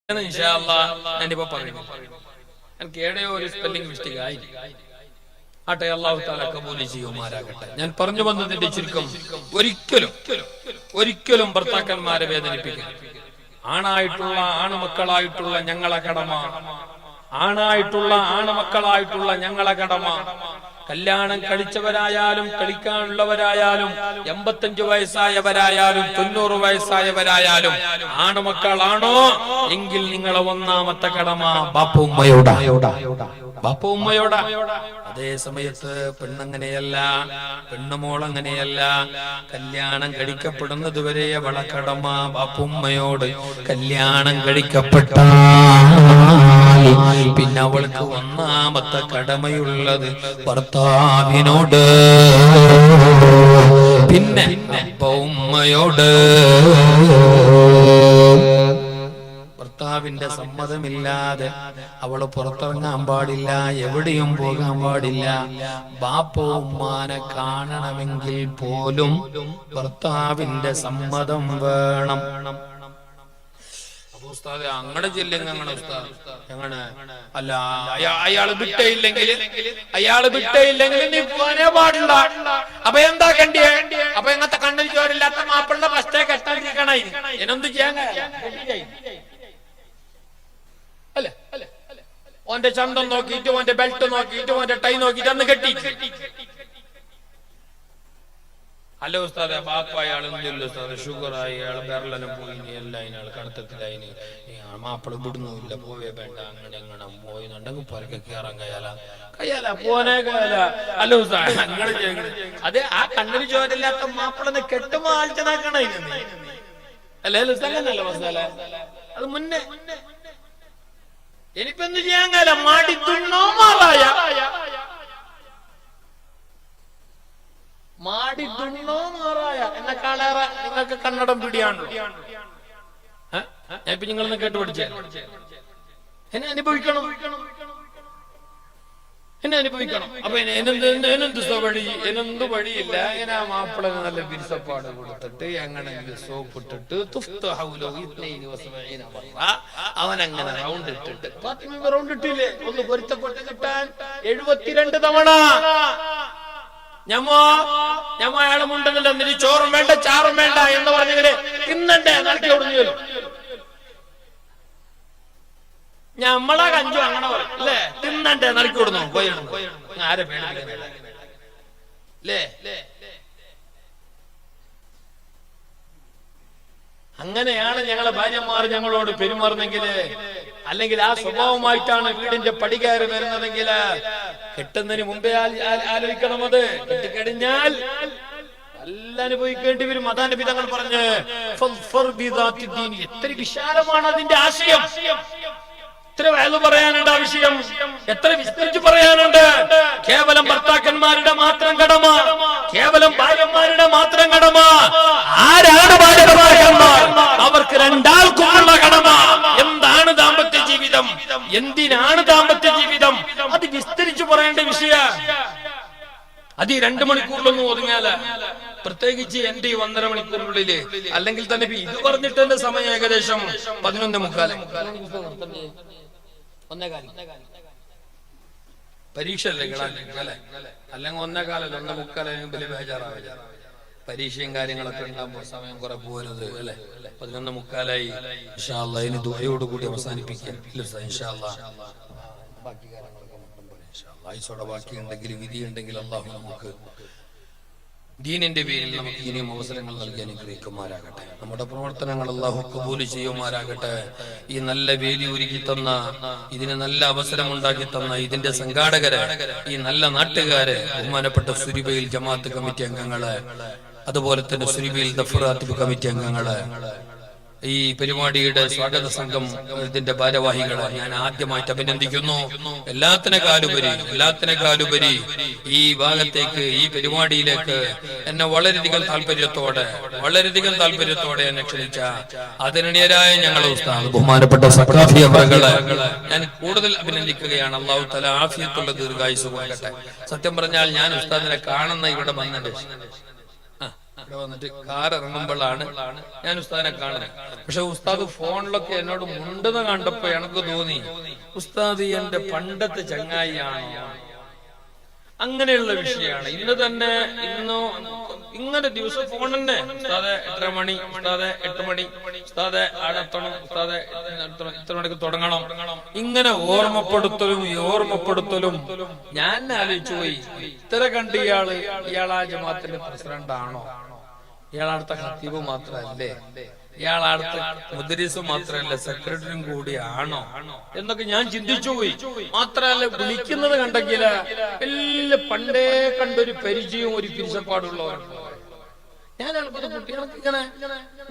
ഞാനിപ്പോ പറയുന്നു എനിക്ക് ഏടെയോ ഒരു സ്പെല്ലിംഗ് മിസ്റ്റേക്ക് ആയി ആട്ടെ, അല്ലാഹു തആല കബൂൽ ചെയ്യുമാറാകട്ടെ. ഞാൻ പറഞ്ഞു വന്നതിന്റെ ചുരുക്കം, ഒരിക്കലും ഭർത്താക്കന്മാരെ വേദനിപ്പിക്കരുത്. ആണായിട്ടുള്ള ആണുമക്കളായിട്ടുള്ള ഞങ്ങളെ കടമ, ആണുമക്കളായിട്ടുള്ള ഞങ്ങളെ കടമ, കല്യാണം കഴിച്ചവരായാലും കഴിക്കാനുള്ളവരായാലും 85 വയസ്സായവരായാലും 90 വയസ്സായവരായാലും ആണുമക്കളാണോ എങ്കിൽ നിങ്ങളെ ഒന്നാമത്തെ കടമ ബാപ്പ ഉമ്മയോടാ. അതേ സമയത്ത് പെണ്ണങ്ങനെയല്ല, പെണ്ണുമോളങ്ങനെയല്ല. കല്യാണം കഴിക്കപ്പെടുന്നത് വരെ അവളെ കടമ ബാപ്പ ഉമ്മയോട്. കല്യാണം കഴിക്കപ്പെട്ട പിന്നെ അവൾക്ക് ഒന്നാമത്തെ കടമയുള്ളത് ഭർത്താവിനോട്, പിന്നെ അപ്പ ഉമ്മയോട്. ഭർത്താവിന്റെ സമ്മതമില്ലാതെ അവള് പുറത്തിറങ്ങാൻ പാടില്ല, എവിടെയും പോകാൻ പാടില്ല. ബാപ്പ ഉമ്മാനെ കാണണമെങ്കിൽ പോലും ഭർത്താവിന്റെ സമ്മതം വേണം. ഉസ്താദ് അങ്ങനെ ചെല്ലുങ്ങ, അങ്ങനെ ഉസ്താദ് എങ്ങനെ അല്ല, അയാള് വിട്ടയില്ലെങ്കിൽ നീ പോകാനേ പാടില്ല. അപ്പൊ എന്താ കണ്ടിയേ? അപ്പൊ എങ്ങനത്തെ കണ്ണിൽ ചോരില്ലാത്ത മാപ്പിളുടെ ഫസ്റ്റേ കെട്ടാണ്ടിരിക്കണ എന്നെന്ത് ചെയ്യാൻ അല്ലേ? ഓന്റെ ചന്തം നോക്കിയിട്ട്, ഓന്റെ ബെൽറ്റ് നോക്കിയിട്ട്, ഓന്റെ ടൈ നോക്കിയിട്ട് അന്ന് കെട്ടി. അല്ല ഉസ്താദെ, ബാപ്പ അയാൾ എന്തില്ല ഉസ്താദ്, ഷുഗറായി, അയാൾ ബെർലനും പോയി, എല്ലാം അയാൾ കടത്തത്തിലായി, മാപ്പിള വിടുന്നില്ല, പോവേ വേണ്ട, അങ്ങനെ പോയിന്നുണ്ടെങ്കിൽ പുറകെ കയറാൻ കയ്യാല പോനെ കയ്യാല. അല്ല ഉസ്താദ് അങ്ങനെ ചെയ്യണം. അതെ, ആ കണ്ണിന് ചോരില്ലാത്ത മാപ്പിളനെ കെട്ടുമാറ്റനാക്കണ അല്ലേ ഉസ്താദല്ല മസാല. അത് മുന്നേ എനിപ്പെന്ത് ചെയ്യാൻ കാല മാടിത്തുന്നോ മാറായ എന്നെക്കാളേറെ നിങ്ങൾക്ക് കന്നഡം പിടിയാണല്ലോ. ഞാൻ ഇപ്പൊ നിങ്ങളൊന്ന് കേട്ട് പഠിച്ചേ. എന്നെ അനുഭവിക്കണം. അപ്പൊ എന്ത് വഴിയില്ല. ഇങ്ങനെ ആ മാപ്പിളന് നല്ല വിരിസപ്പാട് കൊടുത്തിട്ട് എങ്ങനെങ്കിലും സോപ്പ് ഇട്ടിട്ട് അവനങ്ങനെ റൗണ്ട് ഇട്ടിട്ട് റൗണ്ട് ഇട്ടില്ലേ, ഒന്ന് പൊരുത്തപ്പെട്ട് കിട്ടാൻ 72 തവണ ഞമ്മോ അയാളെ മുണ്ടെന്നില്ല, നിന് ചോറും വേണ്ട ചാറും വേണ്ട എന്ന് പറഞ്ഞിങ്ങനെ തിന്നണ്ടേ നടത്തി കൊടുഞ്ഞല്ലോ. ഞമ്മളെ കഞ്ചു അങ്ങനെ പറയും അല്ലേ, തിന്നണ്ടേ നടക്കി കൊടുന്നു പോയി ആരെ പേടിപ്പിക്കുന്നല്ലേ. അങ്ങനെയാണ് ഞങ്ങളെ ഭാര്യമാർ ഞങ്ങളോട് പെരുമാറുന്നെങ്കിൽ, അല്ലെങ്കിൽ ആ സ്വഭാവമായിട്ടാണ് വീടിന്റെ പടി കയറി വരുന്നതെങ്കിൽ കെട്ടുന്നതിന് മുമ്പേ ആലോചിക്കണം. അത് കെട്ടിക്കഴിഞ്ഞാൽ നല്ല അനുഭവിക്കേണ്ടി വരും. അതാണ് നബി തങ്ങൾ പറഞ്ഞ് എത്ര വിശാലമാണ് അതിന്റെ ആശയം. എത്ര വയലു പറയാനുണ്ട് ആ വിഷയം, എത്ര വിസ്തരിച്ചു പറയാനുണ്ട്. കേവലം ഭർത്താക്കന്മാരുടെ മാത്രം കടമ, കേവലം ഭാര്യമാരുടെ മാത്രം കടമ. ആരാണ് ഭാര്യമാർ? അവർക്ക് രണ്ടാൾക്കുമുള്ള കടമ. എന്താണ് ദാമ്പത്യ ജീവിതം, എന്തിനാണ് ദാമ്പത്യ ജീവിതം, അത് വിസ്തരിച്ചു പറയേണ്ട വിഷയ. അത് ഈ 2 മണിക്കൂറിലൊന്നും ഒതുങ്ങാല, പ്രത്യേകിച്ച് എന്റെ ഈ 1.5 മണിക്കൂറിനുള്ളില്. അല്ലെങ്കിൽ തന്നെ ഇത് പറഞ്ഞിട്ട് എന്റെ സമയം ഏകദേശം 11:45. പരീക്ഷ അല്ലേ അല്ലെ, അല്ലെങ്കിൽ 1:15 1:45 വലിയ ബേജാറാവില്ല. പരീക്ഷയും കാര്യങ്ങളൊക്കെ ഉണ്ടാകുമ്പോൾ സമയം കുറെ പോരുത് അല്ലെ. 11:45 ഇൻഷാ അല്ലാഹ്. ഇനി ദുആയോടുകൂടി അവസാനിപ്പിക്കാം ഇൻഷാ അല്ലാഹ്. ബാക്കി കാര്യങ്ങളൊക്കെ ഇൻഷാ അല്ലാഹ് ആയിസോടെ ബാക്കി ഉണ്ടെങ്കിൽ, വിധിയുണ്ടെങ്കിൽ അല്ലാഹു നമുക്ക് ദീനിന്റെ പേരിൽ നമുക്ക് ഇനിയും അവസരങ്ങൾ നൽകി അനുഗ്രഹിക്കുമാരാകട്ടെ. നമ്മുടെ പ്രവർത്തനങ്ങൾ അല്ലാഹു കബൂൽ ചെയ്യുമാരാകട്ടെ. ഈ നല്ല വേദി ഒരുക്കി തന്ന, ഇതിന് നല്ല അവസരം ഉണ്ടാക്കി തന്ന ഇതിന്റെ സംഘാടകര്, ഈ നല്ല നാട്ടുകാര്, ബഹുമാനപ്പെട്ട സുരിബയിൽ ജമാഅത്ത് കമ്മിറ്റി അംഗങ്ങള്, അതുപോലെ തന്നെ സുരിബയിൽ ദഫ്റാത്തിബ് കമ്മിറ്റി അംഗങ്ങള്, ഈ പരിപാടിയുടെ സ്വാഗത സംഘം, ഇതിന്റെ ഭാരവാഹികളെ ഞാൻ ആദ്യമായിട്ട് അഭിനന്ദിക്കുന്നു. എല്ലാത്തിനേക്കാളുപരി ഈ ഭാഗത്തേക്ക്, ഈ പരിപാടിയിലേക്ക് എന്നെ വളരെയധികം താല്പര്യത്തോടെ എന്നെ ക്ഷണിച്ച ആദരണീയരായ ഞങ്ങളുടെ ഉസ്താദ് ബഹുമാനപ്പെട്ട സഖാഫി അവറുകളെ ഞാൻ കൂടുതൽ അഭിനന്ദിക്കുകയാണ്. അല്ലാഹു തആല ആഫിയത്തുള്ള ദീർഘായുസ്സ് കൊടുക്കട്ടെ. സത്യം പറഞ്ഞാൽ ഞാൻ ഉസ്താദിനെ കാണുന്ന ഇവിടെ വന്നിട്ട് ഇവിടെ വന്നിട്ട് കാർ ഇറങ്ങുമ്പോഴാണ് ഞാൻ ഉസ്താദിനെ കാണുന്നത്. പക്ഷെ ഉസ്താദ് ഫോണിലൊക്കെ എന്നോട് മുണ്ടെന്ന് കണ്ടപ്പോ എനിക്ക് തോന്നി ഉസ്താദ് എന്റെ പണ്ടത്തെ ചങ്ങായിയാണോ. അങ്ങനെയുള്ള വിഷയമാണ്. ഇന്ന് തന്നെ ഇങ്ങനെ ദിവസം ഫോൺ തന്നെ. ഉസ്താദെ 8:30 മണി, ഉസ്താദെ 8 മണി, ഉസ്താദെ അവിടെ എത്തണം, ഉസ്താദെ ഇത്ര മണിക്ക് തുടങ്ങണം. ഇങ്ങനെ ഓർമ്മപ്പെടുത്തലും ഞാൻ ആലോചിച്ചു പോയി, ഇത്ര കണ്ട് ഇയാളാ ജമാഅത്തിന്റെ പ്രസിഡന്റ് ആണോ? ഇയാളടുത്ത ഖത്തീബ് മാത്രല്ലേ? ഇയാളടുത്ത മുദരിസ് മാത്രല്ല, സെക്രട്ടറിയും കൂടിയാണോ എന്നൊക്കെ ഞാൻ ചിന്തിച്ചു പോയി. മാത്രല്ല വിളിക്കുന്നത് കണ്ടെങ്കില എല്ലാ പണ്ടേ കണ്ടൊരു പരിചയവും ഒരു പിരിച്ചപ്പാടുള്ളവരുണ്ട്. ഞാൻ കുട്ടികൾക്ക് ഇങ്ങനെ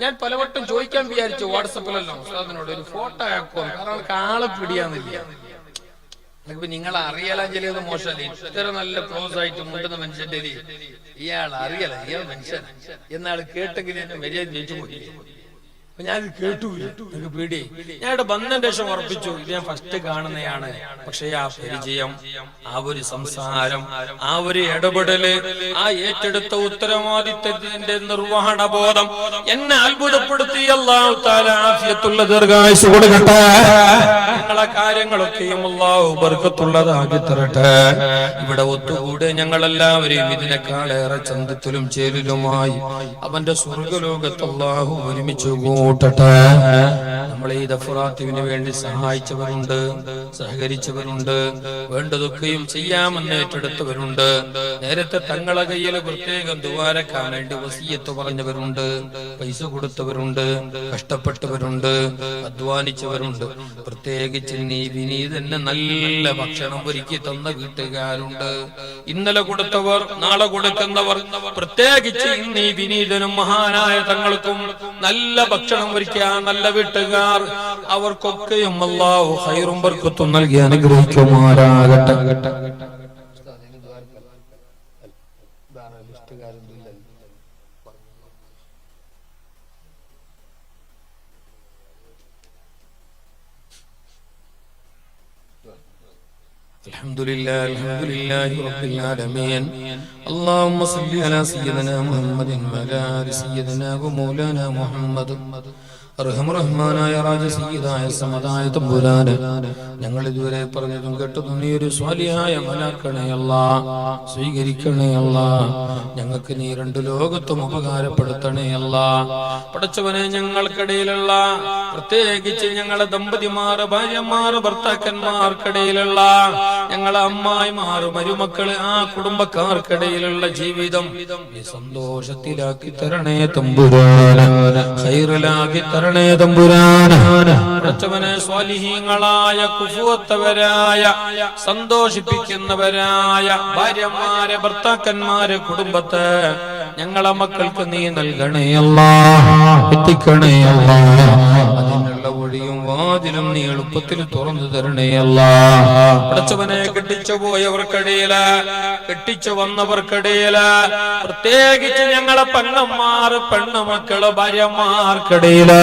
ഞാൻ പലവട്ടം ചോദിക്കാൻ വിചാരിച്ചു വാട്സപ്പിലല്ലോ ഉസ്താദിനോട് ഒരു ഫോട്ടോ ആക്കുമോ, കാരണം ആളെ പിടിയാന്നില്ല. നിങ്ങളെ അറിയാലാ ചിലത് മോശമല്ലേ? ഇത്ര നല്ല ക്ലോസ് ആയിട്ട് മുണ്ടുന്ന മനുഷ്യന്റെ ഇയാൾ അറിയല, ഇയാൾ മനുഷ്യൻ എന്നാൾ കേട്ടെങ്കിൽ എന്നെ മര്യാദ ജയിച്ചു പോയി. അപ്പൊ ഞാൻ കേട്ടു, എനിക്ക് പേടി. ഞാൻ ഇവിടെ വന്നതിന്റെ ശേഷം ഉറപ്പിച്ചു ഇത് ഞാൻ ഫസ്റ്റ് കാണുന്നതാണ്. പക്ഷെ ആ പരിചയം, ആ ഒരു സംസാരം, ആ ഒരു ഇടപെടല്, ആ ഏറ്റെടുത്ത ഉത്തരവാദിത്തത്തിന്റെ നിർവഹണ ബോധം എന്നെ അത്ഭുതപ്പെടുത്തി. അല്ലാഹു തആല ആഫിയത്തുള്ള ദീർഘായുസ്സ് കൊടുക്കട്ടെ. ഞങ്ങളെ കാര്യങ്ങളൊക്കെയും അല്ലാഹു ബർക്കത്തുള്ളതാക്കി തരട്ടെ. ഇവിടെ ഒത്തുകൂടെ ഞങ്ങളെല്ലാവരെയും ഇതിനേക്കാളേറെ ചന്തത്തിലും ചേലിലുമായി അവന്റെ സ്വർഗ്ഗലോകത്ത് അല്ലാഹു ഒരുമിച്ച് കൂട്ടട്ടെ. നമ്മൾ ഈ ദഫറാത്തിന് വേണ്ടി സഹായിച്ചവരുണ്ട്, സഹകരിച്ചവരുണ്ട്, വേണ്ടതൊക്കെയും ചെയ്യാമെന്ന് ഏറ്റെടുത്തവരുണ്ട്. നേരത്തെ തങ്ങളെ കയ്യിൽ പ്രത്യേകം ദുആരക്കാൻ വേണ്ടി വസിയത്ത് പറഞ്ഞവരുണ്ട്, പൈസ കൊടുത്തവരുണ്ട്, കഷ്ടപ്പെട്ടവരുണ്ട്, അധ്വാനിച്ചവരുണ്ട്. പ്രത്യേകിച്ച് നീ വിനീതന്നെ നല്ല ഭക്ഷണം ഒരുക്കി തന്ന വീട്ടുകാരുണ്ട്. ഇന്നലെ കൊടുത്തവർ, നാളെ കൊടുക്കുന്നവർ, പ്രത്യേകിച്ച് ഇന്ന് ഈ വിനീതനും മഹാനായ തങ്ങൾക്കും നല്ല ഭക്ഷണം ഒരുക്കാൻ നല്ല വീട്ടുകാർ, അവർക്കൊക്കെയും അല്ലാഹു ഖൈറും ബർക്കത്തും നൽകി അനുഗ്രഹിക്കുമാറാകട്ടെ. അൽഹംദുലില്ലാഹി റബ്ബിൽ ആലമീൻ. اللهم صل على سيدنا محمد وعلى آل سيدنا ومولانا محمد. റഹ്മാനായ രാജസീയതായ സമതായ തമ്പുരാനെ, ഞങ്ങൾ ഇതുവരെ പറഞ്ഞതും കേട്ടതും നീ ഒരു സ്വാലിഹായ മലാക്കണേ അല്ലാഹ്, സ്വീകരിക്കണേ അല്ലാഹ്. ഞങ്ങൾക്ക് നീ രണ്ട് ലോകത്തും ഉപകാരപ്പെടുത്തണേ അല്ലാഹ്. പടച്ചവനെ, ഞങ്ങൾക്കിടയിലുള്ള പ്രത്യേകിച്ച് ഞങ്ങളെ ദമ്പതിമാർ, ഭാര്യമാർ, ഭർത്താക്കന്മാർക്കിടയിലുള്ള ഞങ്ങളെ അമ്മായിമാർ, മരുമക്കള്, ആ കുടുംബക്കാർക്കിടയിലുള്ള ജീവിതം നീ സന്തോഷത്തിലാക്കി തരണേ തമ്പുരാനെ, ഖൈറിലാക്കി തരണേ തമ്പുരാനെ. പടച്ചവനെ, സ്വാലിഹീങ്ങളായ കുഫുവത്തവരായ സന്തോഷിപ്പിക്കുന്നവരായ ഭാര്യമാരെ, ഭർത്താക്കന്മാരെ, കുടുംബത്തെ ഞങ്ങളെ മക്കൾക്ക് നീ നൽകണേ അല്ലാഹ്, എത്തിക്കണേ അല്ലാഹ്. അതിനുള്ള വഴിയും വാതിലും നീ എളുപ്പത്തിൽ തുറന്നു തരണേ അല്ലാഹ്. പടച്ചവനെ, കെട്ടിച്ചു പോയവർക്കിടയില്, കെട്ടിച്ചു വന്നവർക്കിടയില്, പ്രത്യേകിച്ച് ഞങ്ങളെ പെണ്ണന്മാർ, പെണ്ണുമക്കള്, ഭാര്യമാർക്കിടയില്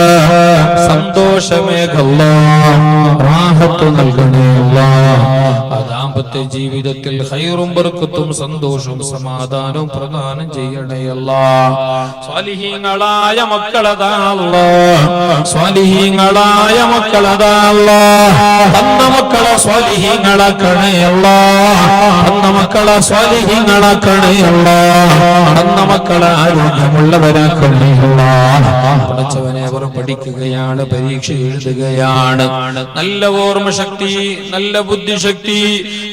സന്തോഷമേഖല്ലാ, റാഹത്ത് നൽകണേ അല്ലാഹ്. ദാമ്പത്യ ജീവിതത്തിൽ ഖൈറും ബർക്കത്തും സന്തോഷവും സമാധാനവും പ്രദാനം ചെയ്യണേ അല്ലാഹ്. സ്വാലിഹീങ്ങളായ മക്കളതാ അല്ലാഹ്, സ്വാലിഹീങ്ങളായ മക്കളതാ അല്ലാഹ്. തന്ന മക്കളെ സ്വാലിഹീങ്ങളാക്കണേ അല്ലാഹ്, തന്ന മക്കളെ സ്വാലിഹീങ്ങളാക്കണേ അല്ലാഹ്. തന്ന മക്കളെ ആരോഗ്യമുള്ളവരാക്കണേ അല്ലാഹ്. പഠിച്ചവനെ, അവർ പഠിക്കുകയാണ്, പരീക്ഷ എഴുതുകയാണ്. നല്ല ഓർമ്മശക്തി, നല്ല ബുദ്ധിശക്തി,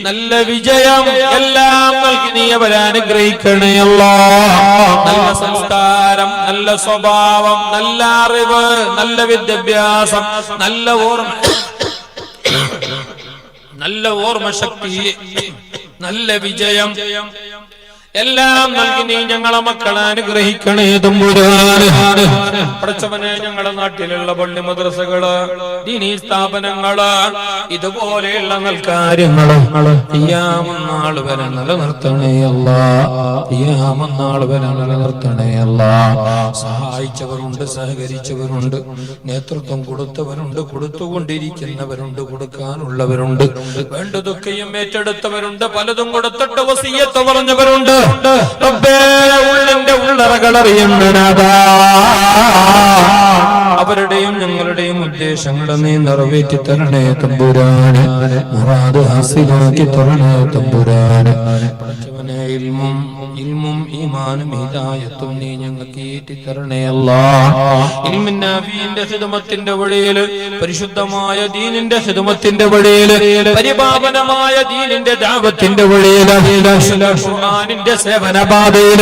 നല്ല വിജയം എല്ലാം നൽകി നീ അവരെ അനുഗ്രഹിക്കണേ അല്ലാഹ്. നല്ല സംസ്കാരം, നല്ല സ്വഭാവം, നല്ല അറിവ്, നല്ല വിദ്യാഭ്യാസം, നല്ല ഓർമ്മശക്തി, നല്ല വിജയം എല്ലാം നൽകി നീ ഞങ്ങളെ മക്കളെ അനുഗ്രഹിക്കണേ തമ്പുരാനെ. പടച്ചവനെ, ഞങ്ങളുടെ നാട്ടിലുള്ള പള്ളി, മദ്രസകള്, ദീനീ സ്ഥാപനങ്ങള്, ഇതുപോലെയുള്ള നൽകാര്യങ്ങള് ഖിയാമനാൾ വരെ നിലനിർത്തണേ അല്ലാഹ്, ഖിയാമനാൾ വരെ നിലനിർത്തണേ അല്ലാഹ്. സഹായിച്ചവരുണ്ട്, സഹകരിച്ചവരുണ്ട്, നേതൃത്വം കൊടുത്തവരുണ്ട്, കൊടുത്തുകൊണ്ടിരിക്കുന്നവരുണ്ട്, കൊടുക്കാനുള്ളവരുണ്ട്, വേണ്ടതൊക്കെയും ഏറ്റെടുത്തവരുണ്ട്, പലതും കൊടുത്തിട്ട് വസിയ്യത്ത് പറഞ്ഞവരുണ്ട്. റബ്ബേ ഉള്ളിന്റെ ഉള്ളറകളറിയുന്നതാ അവരുടെയും ഞങ്ങളുടെയും ഉദ്ദേശങ്ങൾ നീ നിറവേറ്റി തരണേ തമ്പുരാനെ മുറാദ് ഹാസിലാക്കി തരണേ തമ്പുരാനെ പടച്ചവനെ ഇൽമും ഈമാനും ഹിദായത്തും നീ ഞങ്ങൾക്ക് ഏറ്റി തരണേ അല്ലാഹ് ഇൽമിൻ നാഫിന്റെ ഖിദ്മത്തിന്റെ വഴിയിൽ പരിശുദ്ധമായ ദീനിന്റെ ഖിദ്മത്തിന്റെ വഴിയിൽ പരിപാവനമായ ദീനിന്റെ ദഅവത്തിന്റെ വഴിയിൽ ഖുർആനിന്റെ സേവന പാതയിൽ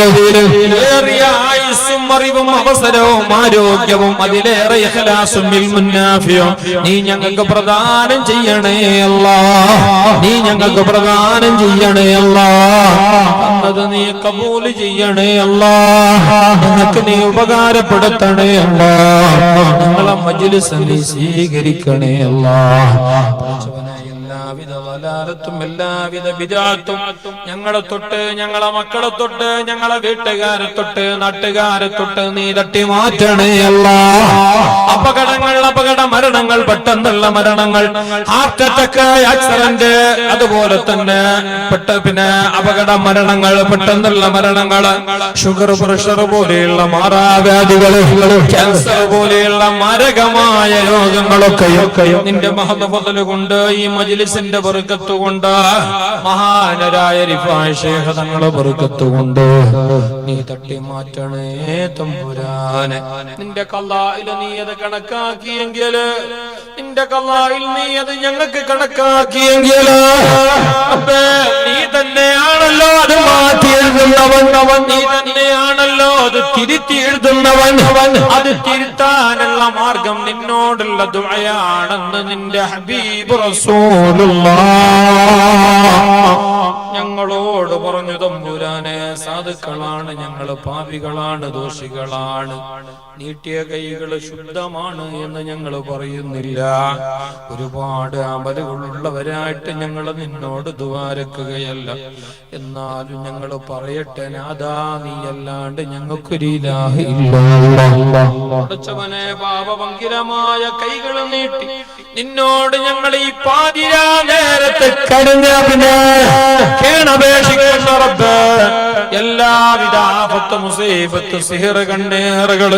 ഏറിയ ആയുസ്സും അറിവും അവസരവും ആരോഗ്യവും അതിലേറെ ഇഖ്ലാസും ഇൽമുൻ നാഫിയും നീ ഞങ്ങൾക്ക് പ്രദാനം ചെയ്യണേ അല്ലാഹ് നീ ഞങ്ങൾക്ക് പ്രദാനം ചെയ്യണേ അല്ലാഹ് അന്നത് നീ കബൂൽ ചെയ്യണേ അല്ലാഹ് ഞങ്ങൾക്ക് നീ ഉപകാരപ്പെടുത്തണേ അല്ലാഹ് ഞങ്ങളെ മജ്ലിസ് നീ സ്വീകരിക്കണേ അല്ലാഹ് എല്ലാവിധ വലാലത്തും എല്ലാവിധ ബിദഅത്തും ഞങ്ങളെ തൊട്ട് ഞങ്ങളെ മക്കളെ തൊട്ട് ഞങ്ങളെ വീട്ടുകാരെ തൊട്ട് നാട്ടുകാരെ തൊട്ട് നീ തട്ടി മാറ്റണേ അല്ലാഹ് അപകട മരണങ്ങൾ പെട്ടെന്നുള്ള മരണങ്ങൾ ഹാർട്ട് അറ്റാക്ക് ആക്സിഡന്റ് അതുപോലെ തന്നെ പിന്നെ അപകട മരണങ്ങൾ പെട്ടെന്നുള്ള മരണങ്ങൾ ഷുഗർ പ്രഷർ പോലെയുള്ള മാറാവ്യാധികൾ ക്യാൻസർ പോലെയുള്ള മാരകമായ രോഗങ്ങളൊക്കെയും നിന്റെ മഹദ് ഫദ്ൽ കൊണ്ട് ഈ മജ്ലിസിന്റെ ബർക്കത്ത് കൊണ്ട് മഹാനരായ റിഫായി ശൈഖ് തങ്ങളുടെ ബർക്കത്ത് കൊണ്ട് നീ തട്ടി മാറ്റണേ തമ്പുരാനെ നിന്റെ ഖളായിൽ നീ അത് കണക്കാക്കിയെങ്കിൽ നിന്റെ ഖളായിൽ നീ അത് ഞങ്ങൾക്ക് കണക്കാക്കിയെങ്കിൽ അബ്ബേ നീ തന്നെയാണല്ലോ അത് മാറ്റി എഴുതുന്നവൻ നീ തന്നെയാണല്ലോ അത് തിരുത്തി എഴുതുന്നവൻ അത് തിരുത്താനുള്ള മാർഗം നിന്നോടുള്ള ദുആയാണെന്ന് നിന്റെ ഹബീബ് ഞങ്ങളോട് പറഞ്ഞു തമ്പുരാനെ സാധുക്കളാണ് ഞങ്ങൾ പാപികളാണ് ദോഷികളാണ് നീട്ടിയ കൈകൾ ശുദ്ധമാണ് എന്ന് ഞങ്ങൾ പറയുന്നില്ല ഒരുപാട് അമലുകളുള്ളവരായിട്ട് ഞങ്ങൾ നിന്നോട് ദുആരക്കുകയല്ല എന്നാലും ഞങ്ങൾ പറയട്ടെ നാദാ നീ അല്ലാണ്ട് ഞങ്ങൾക്കൊരു ഇലാഹ ഇല്ലല്ലാഹ് പാപഭംഗിരമായ കൈകൾ നീട്ടി നിന്നോട് ഞങ്ങൾ ഈ പാതിരാ നേരത്തെ കേണപേക്ഷിക്കുന്ന റബ്ബേ എല്ലാവിധ ആപത്ത് മുസീബത്ത് സിഹർ കണ്ണേറുകൾ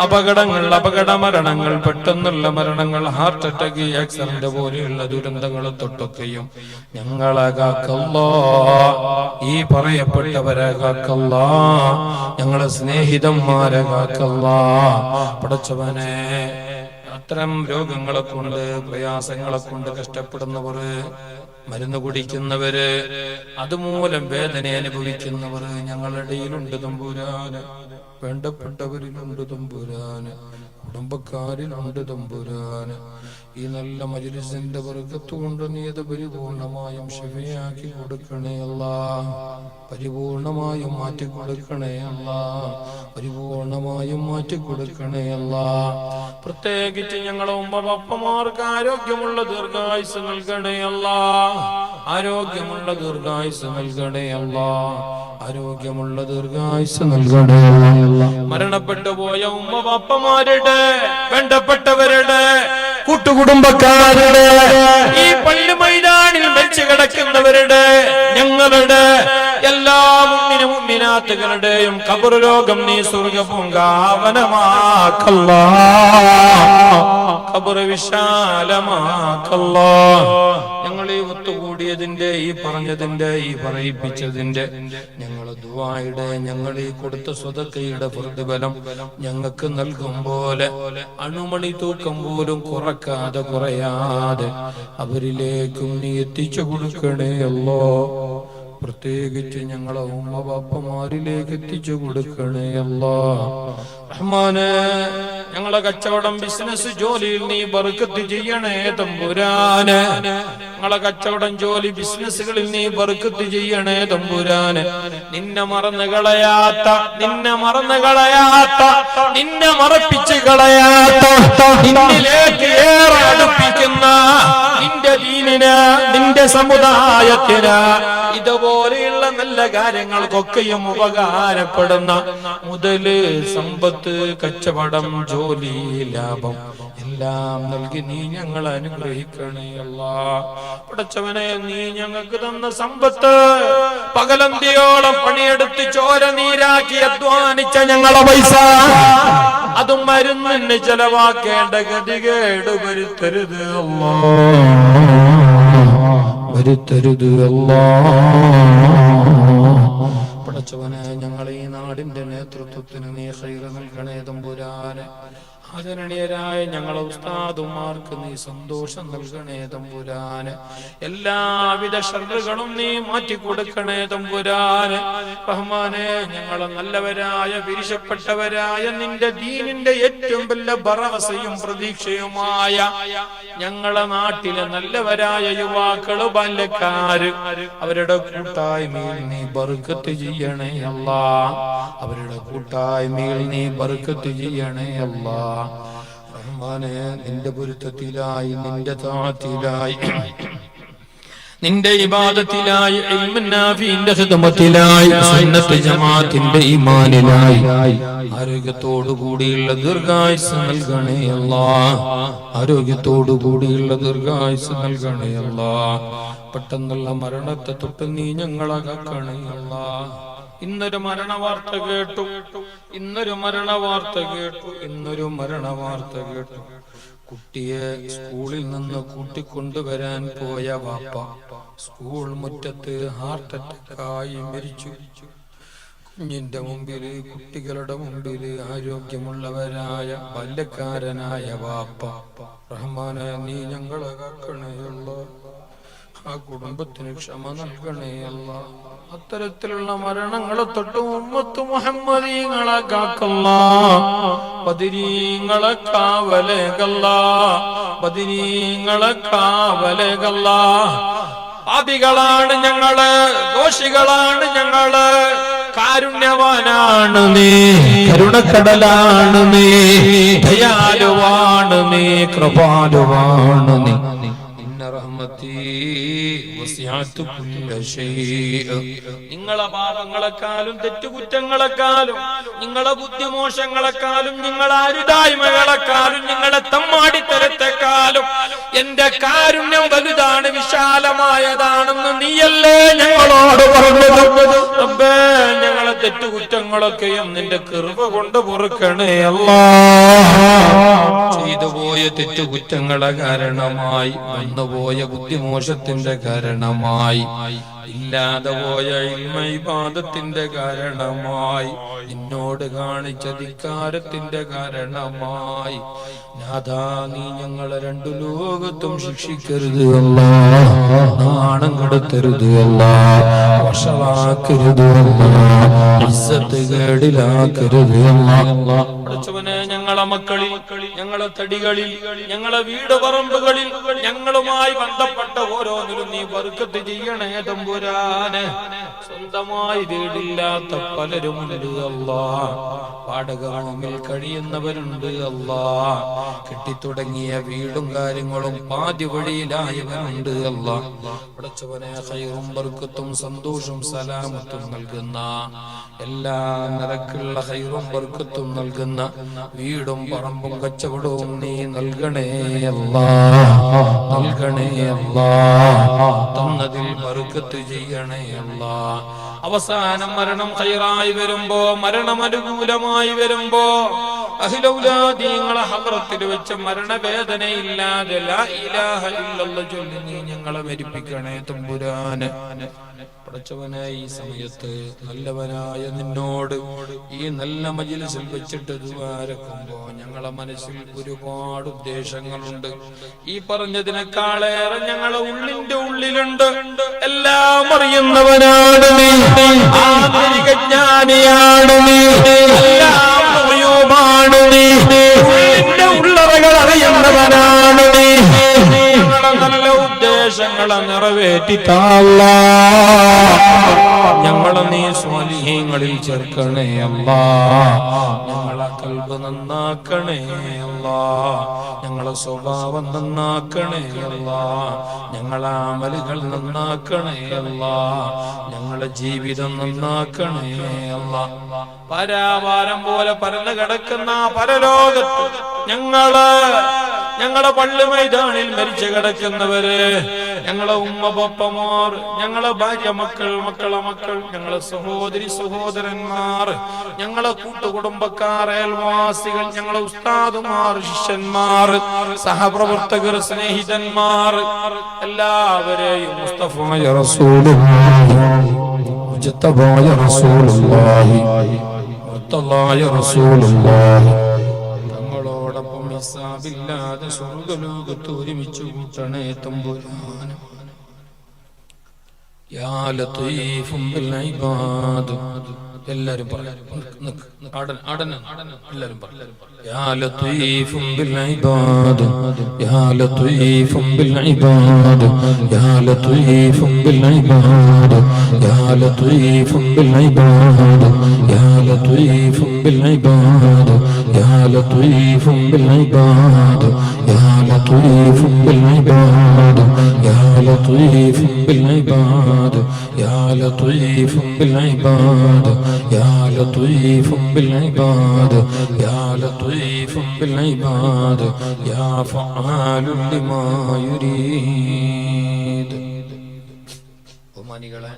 അപകടങ്ങൾ അപകട മരണങ്ങൾ പെട്ടെന്നുള്ള മരണങ്ങൾ ഹാർട്ട് അറ്റാക്ക് ആക്സിഡന്റ് പോലെയുള്ള ദുരന്തങ്ങൾ തൊട്ടൊക്കെയും ഞങ്ങളെ കാക്കല്ലാ ഈ പറയപ്പെട്ടവരെ കാക്കല്ലാ ഞങ്ങളെ സ്നേഹിതന്മാരെ കാക്കല്ലാ പടച്ചവനെ അത്തരം രോഗങ്ങളെ കൊണ്ട് പ്രയാസങ്ങളെ കൊണ്ട് കഷ്ടപ്പെടുന്നവർ മരുന്ന് കുടിക്കുന്നവര് അതുമൂലം വേദന അനുഭവിക്കുന്നവർ ഞങ്ങളുടെ ഇടയിലുണ്ട് തമ്പുരാന് വേണ്ടപ്പെട്ടവരിലുണ്ട് തമ്പുരാന് കുടുംബക്കാരിലുണ്ട് തമ്പുരാന് ഈ നല്ല മജ്ലിസിന്റെ ബർക്കത്ത് കൊണ്ട് നീ അത് പരിപൂർണമായും ശിഫയാക്കി കൊടുക്കണേ അല്ലാഹ് പരിപൂർണമായും മാറ്റി കൊടുക്കണേ അല്ലാഹ് പരിപൂർണമായും മാറ്റി കൊടുക്കണേ അല്ലാഹ് പ്രത്യേകിച്ച് ഞങ്ങളെ ഉമ്മപ്പമാർക്ക് ആരോഗ്യമുള്ള ദീർഘായുസ് നൽകണേ അല്ലാഹ് ആരോഗ്യമുള്ള ദീർഘായുസ് നൽകണേ അല്ലാഹ് ആരോഗ്യമുള്ള ദീർഘായുസ് നൽകണേ അല്ലാഹ് മരണപ്പെട്ടു പോയ ഉമ്മപ്പമാരുടെ വേണ്ടപ്പെട്ടവരുടെ കൂട്ടുകുടുംബക്കാരുടെ ഈ പള്ളി മൈതാനിൽ വെച്ച് കിടക്കുന്നവരുടെ ഞങ്ങളുടെ എല്ലാ മുഅ്മിനും മുഅ്മിനാത്തുകളുടെയും ഖബർ രോഗം നീ സ്വർഗ്ഗപൂങ്കാവനമാക്കല്ലാ ഖബർ വിശാലമാക്കല്ലാ ഞങ്ങൾ ഈ ഒത്തുകൂടിയതിന്റെ ഈ പറഞ്ഞതിന്റെ ഈ പറയിപ്പിച്ചതിന്റെ ഞങ്ങളെ ദുആയുടെ ഞങ്ങൾ ഈ കൊടുത്ത സ്വതക്കയുടെ പ്രതിഫലം ഞങ്ങൾക്ക് നൽകും പോലെ അണുമണി തൂക്കം പോലും കുറക്കാതെ കുറയാതെ അവരിലേക്കും നീ എത്തിച്ചു കൊടുക്കണേ അല്ലോ പ്രത്യേകിച്ച് ഞങ്ങളെ ഉമ്മബാപ്പമാരിലേക്ക് എത്തിച്ചു കൊടുക്കണേ അല്ലാഹ് റഹ്മാനേ ഞങ്ങളെ കച്ചവടം ബിസിനസ് ജോലിയിൽ നീ ബർക്കത്ത് ചെയ്യണേ തമ്പുരാനെ ഞങ്ങളെ കച്ചവടം ജോലി ബിസിനസ്സുകളിൽ നീ ബർക്കത്ത് ചെയ്യണേ തമ്പുരാനെ നിന്നെ മറന്നു കളയാത്ത നിന്നെ മറപ്പിച്ച് കളയാത്ത നിന്നിലേക്ക് ഏറെ അടുപ്പിക്കുന്ന നിന്റെ ദീനിന് നിന്റെ സമുദായത്തിന് ഇതുപോലെയുള്ള നല്ല നല്ല കാര്യങ്ങൾക്കൊക്കെയും ഉപകാരപ്പെടുന്ന മുതല്, സമ്പത്ത്, കച്ചവടം, ജോലി, ലാഭം എല്ലാം നൽകി നീ ഞങ്ങളെ അനുഗ്രഹിക്കണേ അല്ലാഹ്. പടച്ചവനെ, നീ ഞങ്ങൾക്ക് തന്ന സമ്പത്ത് പകലന്തിയോളം പണിയെടുത്ത് ചോര നീരാക്കി അധ്വാനിച്ച ഞങ്ങളെ പൈസ അതും മരുന്നിന് ചെലവാക്കേണ്ട ഗതികേട് വരുത്തരുത് അല്ലാഹ്, വരുത്തരുത് അല്ലാഹ്. പടച്ചവനെ, ഞങ്ങളെ ഈ നാടിന്റെ നേതൃത്വത്തിന് നീ ഖൈറ് നൽകണേ തമ്പുരാനെ. ആദരണീയരായ ഞങ്ങളെ ഉസ്താദുമാർക്ക് നീ സന്തോഷം നൽകണേ തമ്പുരാനെ. എല്ലാവിധ ശർറുകളും നീ മാറ്റിക്കൊടുക്കണേ തമ്പുരാനെ. റഹ്മാനെ, ഞങ്ങളെ നല്ലവരായ വിരിശപ്പെട്ടവരായ നിന്റെ ദീനിന്റെ ഏറ്റവും വലിയ ബറസയും പ്രതീക്ഷയുമായ ഞങ്ങളെ നാട്ടിലെ നല്ലവരായ യുവാക്കള്, ബാല്യക്കാര്, അവരുടെ കൂട്ടായ്മയിൽ നീ ബർക്കത്ത് ചെയ്യണേ അല്ലാഹ്. അവരുടെ കൂട്ടായ്മയിൽ നീ ബർക്കത്ത് ചെയ്യണേ അല്ലാഹ്. റഹ്മാനെ, നിന്റെ പൊരുത്തത്തിലായി, നിന്റെ താഅത്തിലായി, നിന്റെ ഇബാദത്തിലായി, ഇൽമുൻ നാഫിന്റെ ഖിദ്മത്തിലായി, സുന്നത്ത് ജമാഅത്തിന്റെ ഈമാനിലായി ആരോഗ്യത്തോടു കൂടിയുള്ള ദീർഘായുസ്സ് നൽകണേ അല്ലാഹ്. ആരോഗ്യത്തോടു കൂടിയുള്ള ദീർഘായുസ്സ് നൽകണേ അല്ലാഹ്. പെട്ടെന്നുള്ള മരണത്തെ തൊട്ട് നീ ഞങ്ങളെ കാക്കണേ അല്ലാഹ്. ഇന്നൊരു മരണ വാർത്ത കേട്ടു, ഇന്നൊരു മരണ വാർത്ത കേട്ടു, ഇന്നൊരു മരണ വാർത്ത കേട്ടു. കുട്ടിയെ സ്കൂളിൽ നിന്ന് കൂട്ടിക്കൊണ്ടുവരാൻ പോയ വാപ്പ സ്കൂൾ മുറ്റത്ത് ഹാർട്ട് അറ്റാക്കായി മരിച്ചു. കുഞ്ഞിന്റെ മുമ്പില്, കുട്ടികളുടെ മുമ്പില് ആരോഗ്യമുള്ളവരായ ബാല്യക്കാരനായ വാപ്പ. റഹ്മാനെ, നീ ഞങ്ങളെ കാക്കണേയുള്ളൂ. ആ കുടുംബത്തിന് ക്ഷമ നൽകണേ അല്ലാഹ്. അത്തരത്തിലുള്ള മരണങ്ങളെ തൊട്ട് ഉമ്മത്ത് മുഹമ്മദീങ്ങളെ കാക്കല്ലാഹ്. ബദരീങ്ങളെ കാവലേകല്ലാഹ്, ബദരീങ്ങളെ കാവലേകല്ലാഹ്. പാപികളാണ് ഞങ്ങള്, ദോഷികളാണ് ഞങ്ങള്, കാരുണ്യവാനാണ് നീ, കരുണക്കടലാണ് നീ, ദയാലുവാണ് നീ, കൃപാലുവാണ് നീ. നിങ്ങളെ പാപങ്ങളെക്കാളും തെറ്റുകുറ്റങ്ങളെക്കാളും നിങ്ങളെ ബുദ്ധിമോശങ്ങളെക്കാളും നിങ്ങളെ അരുതായ്മകളെക്കാളും നിങ്ങളെ തമ്മാടിത്തരത്തെക്കാളും എന്റെ കാരുണ്യം വലുതാണ്, വിശാലമായതാണെന്ന് നീയല്ലേ ഞങ്ങളോട് പറഞ്ഞത്. റബ്ബേ, ഞങ്ങളെ തെറ്റുകുറ്റങ്ങളൊക്കെയും നിന്റെ കൃപ കൊണ്ട് പൊറുക്കണേ അല്ലാഹ്. ചെയ്തുപോയ തെറ്റുകുറ്റങ്ങളെ കാരണമായി, വന്നുപോയ ബുദ്ധിമോശത്തിന്റെ കാരണമായി, ഇല്ലാതെ പോയ ഇൽമൈബാദത്തിന്റെ കാരണമായി, നിന്നോട് കാണിച്ച ധിക്കാരത്തിന്റെ കാരണമായി, നാഥാ, നീ ഞങ്ങളെ രണ്ടു ലോകത്തും ശിക്ഷിക്കരുത് അല്ലാഹ്. നാണം കെടുത്തരുത് അല്ലാഹ്, വഷളാക്കരുത് അല്ലാഹ്, ഇസ്സത്ത് കേടിലാക്കരുത് അല്ലാഹ്. പഠിച്ചവനെ, ഞങ്ങളെ മക്കളിൽ, ഞങ്ങളെ തടികളിൽ, ഞങ്ങളെ വീട് പറമ്പുകളിൽ, ഞങ്ങളുമായി ബന്ധപ്പെട്ട ഓരോന്നിലും നീ ബർക്കത്ത് ചെയ്യണേ തമ്പുരാനെ. സ്വന്തമായി വീടില്ലാത്ത പലരുമുണ്ട് അല്ലാഹ്. വാടക റൂമിൽ കഴിയുന്നവരുണ്ട് അല്ലാഹ്. കെട്ടിത്തുടങ്ങിയ വീടും കാര്യങ്ങളും പാതി വഴിയിലായവരുണ്ട് അല്ലാഹ്. പഠിച്ചവനെ, ഖൈറും ബർക്കത്തും സന്തോഷവും സലാമത്തും നൽകുന്ന, എല്ലാ നിരക്കുള്ള ഖൈറും ബർക്കത്തും നൽകുന്ന വീടും പറമ്പും കച്ചവടവും നീ നൽകണേ അല്ലാഹ്, നൽകണേ അല്ലാഹ്. തന്നതിൽ ബർക്കത്ത് ചെയ്യണേ അല്ലാഹ്. അവസാനം മരണം ഖൈറായി വരുമ്പോ, മരണം അനുകൂലമായി വരുമ്പോ, അഹ്ലൗലാദീങ്ങളെ ഹദ്റത്തിൽ വെച്ച് മരണവേദനയില്ലാതെ ലാ ഇലാഹ ഇല്ലല്ലാഹ് ചൊല്ലി നീ ഞങ്ങളെ മരിപ്പിക്കണേ തമ്പുരാനെ. പടച്ചവനെ, ഈ സമയത്ത് നല്ലവനായ നിന്നോട് ഈ നല്ല മജ്‌ലിസിൽ വെച്ചിട്ട് ദുആരക്കുമ്പോ ഞങ്ങളെ മനസ്സിൽ ഒരുപാട് ഉദ്ദേശങ്ങളുണ്ട്. ഈ പറഞ്ഞതിനേക്കാളേറെ ഞങ്ങളെ ഉള്ളിന്റെ ഉള്ളിലുണ്ട്. എല്ലാം അറിയുന്നവനാണ് നീ, ആന്തരിക ജ്ഞാനിയാണ് നീ, എല്ലാം അറിയുമാണ് നീ, ഉള്ളിന്റെ ഉള്ളറകൾ അറിയുന്നവനാണ് നീ. ഞങ്ങളെ നല്ല ഉദ്ദേശം ഉദ്ദേശങ്ങളെ നിറവേറ്റിത്താള്ള. ഞങ്ങളെ നീ സ്വാലിഹീങ്ങളിൽ ചേർക്കണേ അല്ലാ. ഞങ്ങളെ കൽബ് നന്നാക്കണേ അല്ലാ. ഞങ്ങളെ സ്വഭാവം നന്നാക്കണേ അല്ലാ. ഞങ്ങളെ അമലുകൾ നന്നാക്കണേ അല്ലാ. ഞങ്ങളെ ജീവിതം നന്നാക്കണേ അല്ലാ. പരാവാരം പോലെ പരന്നു കിടക്കുന്ന പരലോകത്ത് ഞങ്ങളെ പള്ളി മൈതാനിൽ മരിച്ചു കിടക്കുന്നവര്, ഞങ്ങളെ ഉമ്മ പപ്പമാർ, ഞങ്ങളെ ഭാര്യ മക്കൾ, മക്കളെ മക്കൾ, ഞങ്ങളെ സഹോദരി സഹോദരന്മാർ, ഞങ്ങളെ കൂട്ടുകുടുംബക്കാർ, അയൽവാസികൾ, ഞങ്ങളെ ഉസ്താദുമാർ, ശിഷ്യന്മാർ, സഹപ്രവർത്തകർ, സ്നേഹിതന്മാർ എല്ലാവരെയും മുസ്തഫായ റസൂലുള്ളാഹി മുജ്തബായ റസൂലുള്ളാഹി മുർത്തദായ റസൂലുള്ളാഹി തങ്ങളോടൊപ്പം ഹിസാബില്ലാതെ സ്വർഗ്ഗലോകത്ത് ഒരുമിച്ച് കൂട്ടണേ തമ്പുരാൻ. യാ ലതീഫും ബിൽ ഇബാദ്. എല്ലാവരും പറയാം. എല്ലാവരും പറയാം. യാ ലതീഫും ബിൽ ഇബാദ്, യാ ലതീഫും ബിൽ ഇബാദ്, യാ ലതീഫും ബിൽ ഇബാദ്, യാ ലതീഫും ബിൽ ഇബാദ്, യാ ലതീഫും ബിൽ ഇബാദ്, യാ ലതീഫും ബിൽ ഇബാദ്, യാ ലതീഫും ബിൽ ഇബാദ്, യാ ലതീഫും ബിൽ ഇബാദ്, യാ ലതീഫും ബിൽ ഇബാദ്, യാ ലതീഫും ബിൽ ഇബാദ്, യാ ലതീഫും ബിൽ ഇബാദ്, യാ ഫഅാലുൻ ലിമാ യുരീദ്. ബഹുമാനികളെ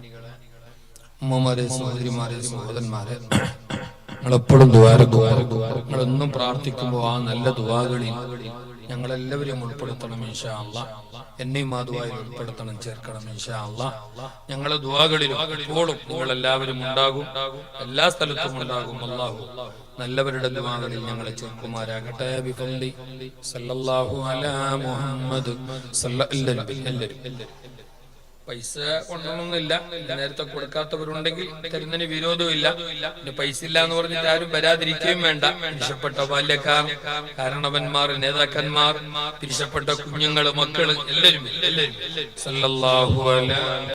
ഉമ്മമാരെ, സഹോദരിമാരെ, സഹോദരന്മാരെ, നിങ്ങളെപ്പോഴും നിങ്ങളൊന്നും പ്രാർത്ഥിക്കുമ്പോൾ ആ നല്ല ദുആകളിൽ ഞങ്ങളെല്ലാവരെയും ഉൾപ്പെടുത്തണം ഇൻഷാ അല്ലാഹ്. എന്നെയും ആ ദുആയിൽ ഉൾപ്പെടുത്തണം, ചേർക്കണം ഇൻഷാ അല്ലാഹ്. ഞങ്ങളെ ദുആകളിലും എപ്പോഴും നിങ്ങളെല്ലാവരും ഉണ്ടാകും, എല്ലാ സ്ഥലത്തും ഉണ്ടാകും. അല്ലാഹു നല്ലവരുടെ ദുആകളിൽ ഞങ്ങളെ ചേർക്കുമാരാകട്ടെ. ബിഫദ്ലി സല്ലല്ലാഹു അലാ മുഹമ്മദ്. എല്ലാവരും പൈസ കൊണ്ടൊന്നുമില്ല, നേരത്തെ കൊടുക്കാത്തവരുണ്ടെങ്കിൽ തരുന്നതിന് വിരോധമില്ല. പിന്നെ പൈസ ഇല്ല എന്ന് പറഞ്ഞിട്ട് ആരും വരാതിരിക്കുകയും വേണ്ട. പിരിശപ്പെട്ട ബാല്യക്കാർ, കാരണവന്മാർ, നേതാക്കന്മാർ, പിരിശപ്പെട്ട കുഞ്ഞുങ്ങള്, മക്കള്, എല്ലാവരും സല്ലല്ലാഹു അലൈഹി